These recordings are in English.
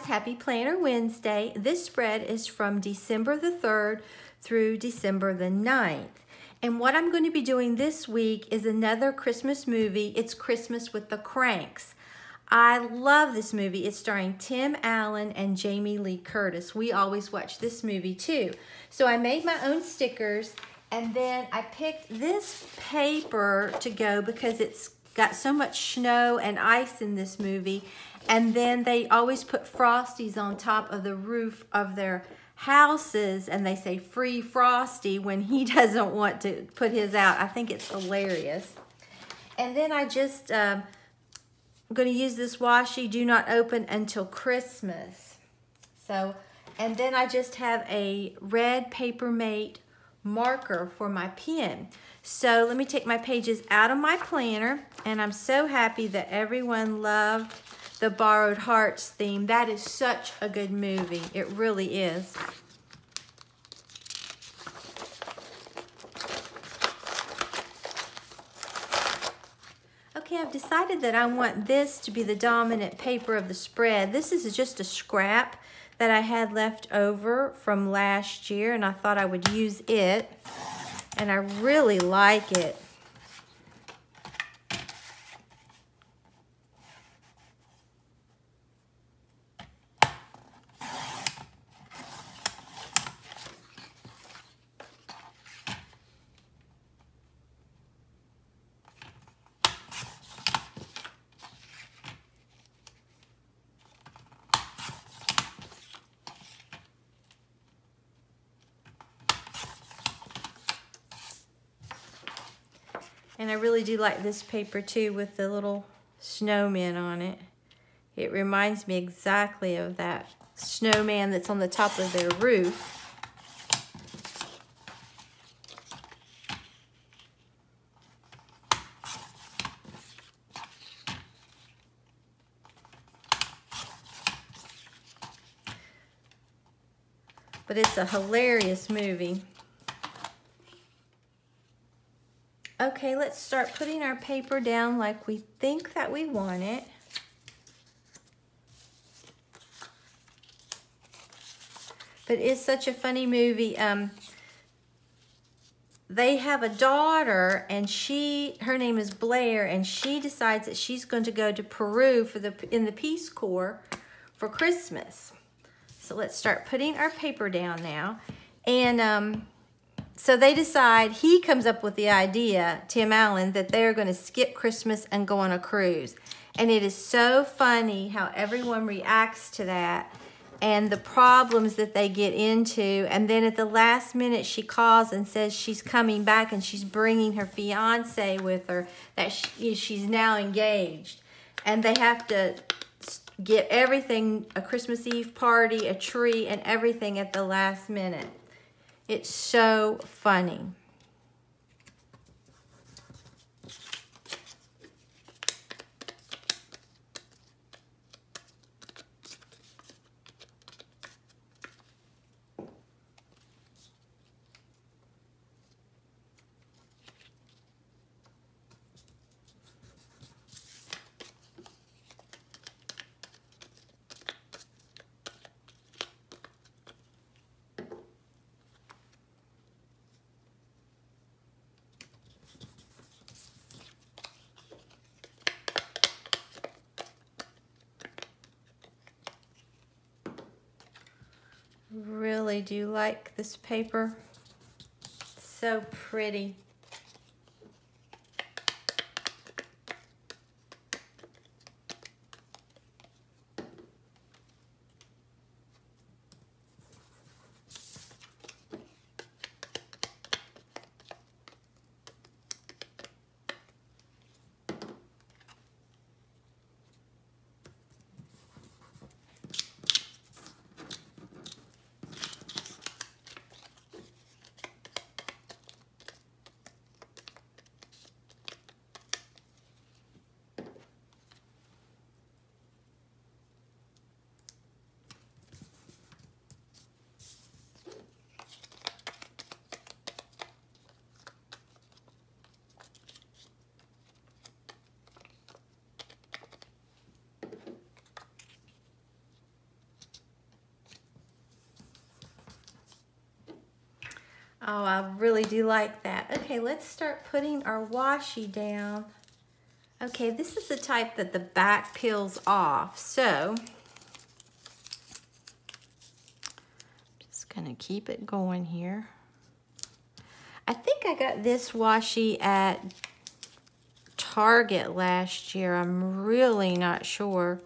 happy Planner Wednesday. This spread is from December the 3rd through December the 9th. And what I'm going to be doing this week is another Christmas movie. It's Christmas with the Kranks. I love this movie. It's starring Tim Allen and Jamie Lee Curtis. We always watch this movie too. So I made my own stickers, and then I picked this paper to go because it's got so much snow and ice in this movie. And then they always put Frosties on top of the roof of their houses, and they say free Frosty when he doesn't want to put his out. I think it's hilarious. And then I just I'm going to use this washi, do not open until Christmas. So, and then I just have a red Papermate marker for my pen. So let me take my pages out of my planner, and I'm so happy that everyone loved the Borrowed Hearts theme. That is such a good movie. It really is. Okay, I've decided that I want this to be the dominant paper of the spread. This is just a scrap that I had left over from last year, and I thought I would use it, and I really like it. And I really do like this paper too with the little snowmen on it. It reminds me exactly of that snowman that's on the top of their roof. But it's a hilarious movie. Okay, let's start putting our paper down like we think that we want it. But it's such a funny movie. They have a daughter, and her name is Blair, and she decides that she's going to go to Peru in the Peace Corps for Christmas. So let's start putting our paper down now. And so they decide, he comes up with the idea, Tim Allen, that they're going to skip Christmas and go on a cruise. And it is so funny how everyone reacts to that and the problems that they get into. And then at the last minute, she calls and says she's coming back, and she's bringing her fiance with her, that she's now engaged. And they have to get everything, a Christmas Eve party, a tree, and everything at the last minute. It's so funny. Really do like this paper. So pretty. Oh, I really do like that. Okay, let's start putting our washi down. Okay, this is the type that the back peels off. So, just gonna keep it going here. I think I got this washi at Target last year. I'm really not sure.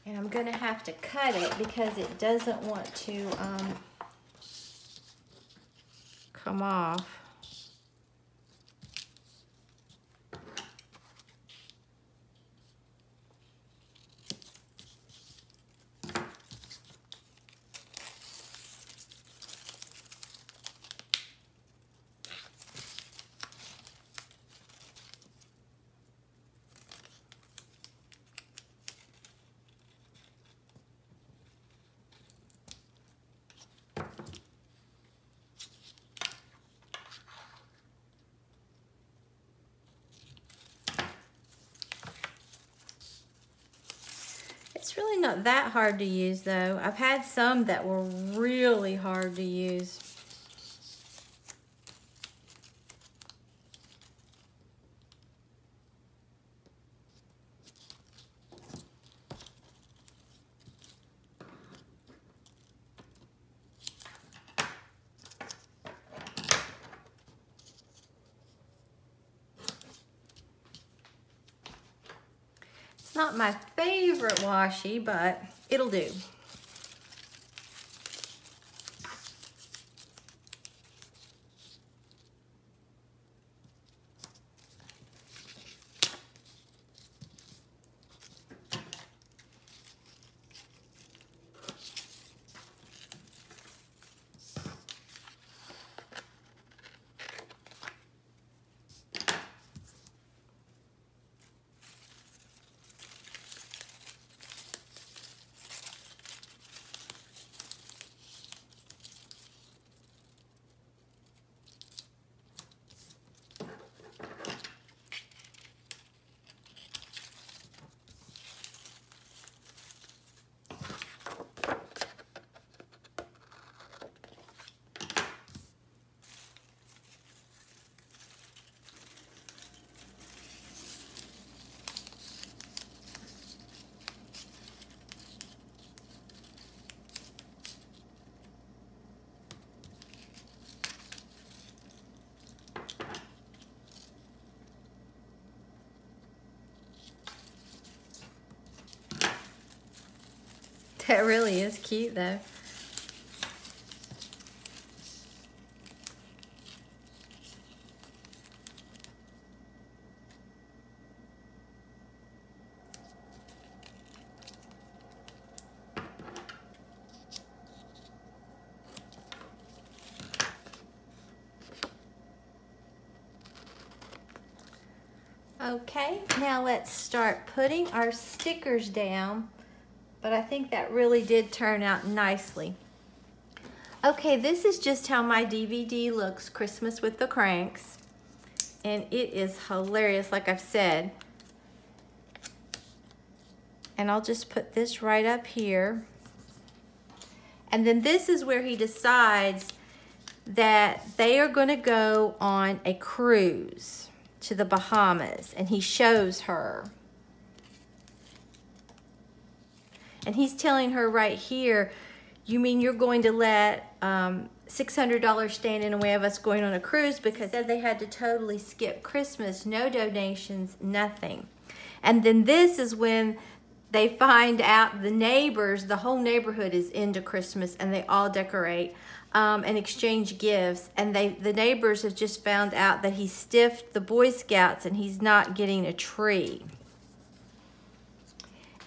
And I'm gonna have to cut it because it doesn't want to come off. It's really not that hard to use though. I've had some that were really hard to use. It's not my favorite washi, but it'll do. That really is cute though. Okay, now let's start putting our stickers down. But I think that really did turn out nicely. Okay, this is just how my DVD looks, Christmas with the Kranks. And it is hilarious, like I've said. And I'll just put this right up here. And then this is where he decides that they are gonna go on a cruise to the Bahamas, and he shows her. And he's telling her right here, you mean you're going to let $600 stand in the way of us going on a cruise? Because they had to totally skip Christmas, no donations, nothing. And then this is when they find out the neighbors, the whole neighborhood is into Christmas, and they all decorate and exchange gifts. And the neighbors have just found out that he stiffed the Boy Scouts and he's not getting a tree.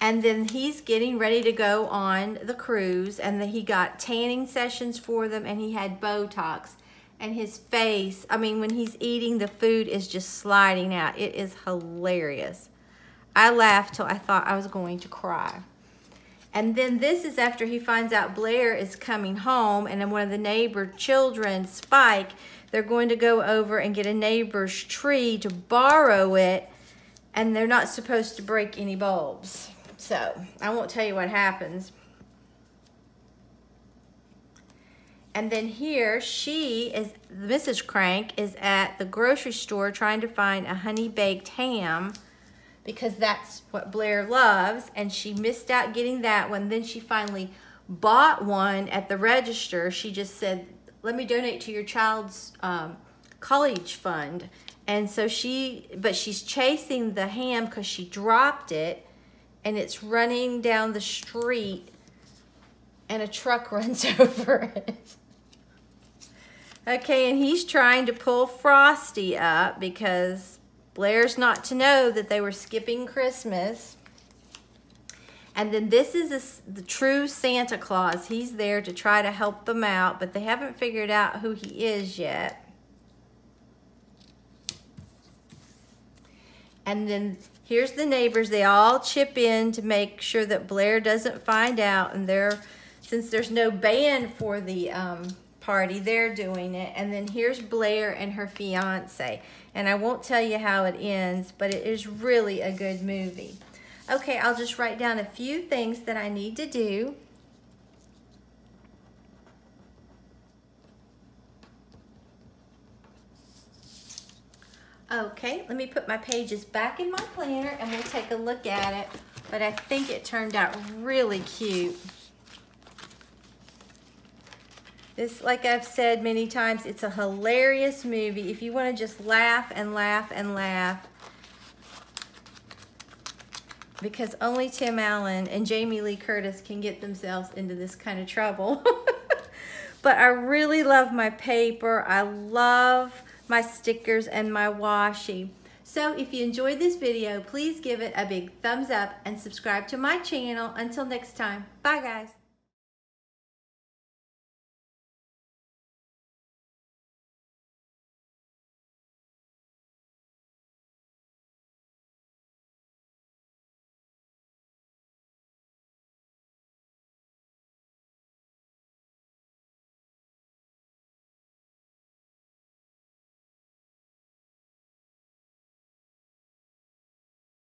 And then he's getting ready to go on the cruise, and then he got tanning sessions for them, and he had Botox. And his face, I mean, when he's eating, the food is just sliding out. It is hilarious. I laughed till I thought I was going to cry. And then this is after he finds out Blair is coming home, and then one of the neighbor children, Spike, they're going to go over and get a neighbor's tree to borrow it, and they're not supposed to break any bulbs. So, I won't tell you what happens. And then here, Mrs. Crank is at the grocery store trying to find a honey-baked ham because that's what Blair loves, and she missed out getting that one. Then she finally bought one at the register. She just said, let me donate to your child's college fund. And so but she's chasing the ham because she dropped it, and it's running down the street, and a truck runs over it. Okay, and he's trying to pull Frosty up because Blair's not to know that they were skipping Christmas. And then this is the true Santa Claus. He's there to try to help them out, but they haven't figured out who he is yet. And then here's the neighbors. They all chip in to make sure that Blair doesn't find out. And since there's no band for the party, they're doing it. And then here's Blair and her fiance. And I won't tell you how it ends, but it is really a good movie. Okay, I'll just write down a few things that I need to do. Okay, let me put my pages back in my planner and we'll take a look at it. But I think it turned out really cute. This, like I've said many times, it's a hilarious movie. If you want to just laugh and laugh and laugh, because only Tim Allen and Jamie Lee Curtis can get themselves into this kind of trouble. But I really love my paper. I love my stickers and my washi. So if you enjoyed this video, please give it a big thumbs up and subscribe to my channel. Until next time, bye guys.